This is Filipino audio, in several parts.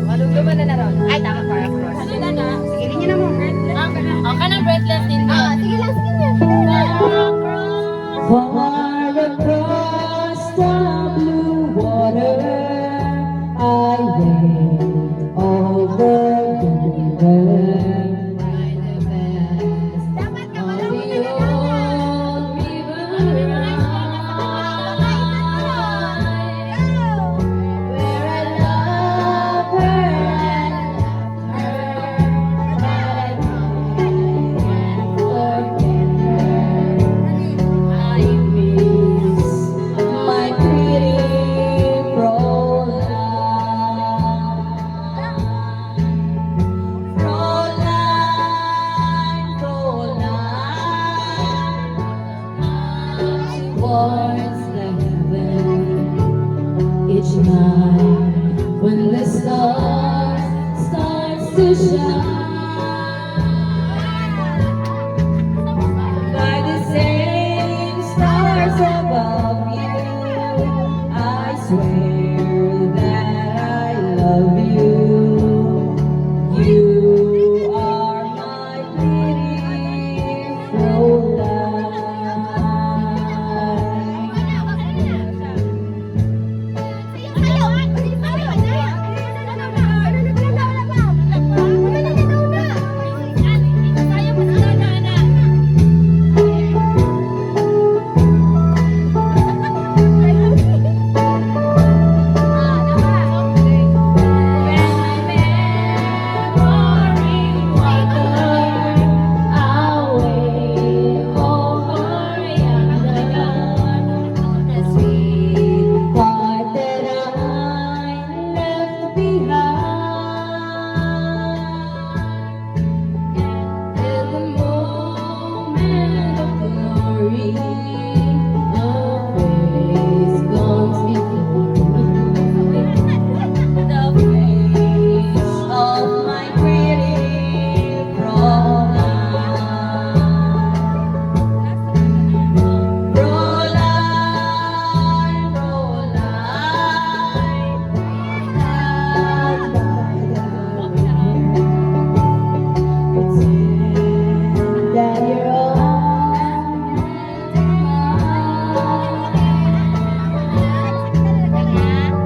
Malugluman na ron. Ay, tama para cross. Ano na na? Sige, linya na mo. Oh, ka na breathless din ka. Sige lang, sige niya. Far across the blue water, I wait over the river. Dapat ka On malawin the na na. old river where I love her and left her, but I can't forget her. I miss my pretty Fräulein. Towards the heaven each night when the stars starts to shine. By the same stars above you, I swear that I love you. You are my pretty Fräulein.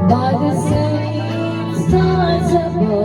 By the same stars above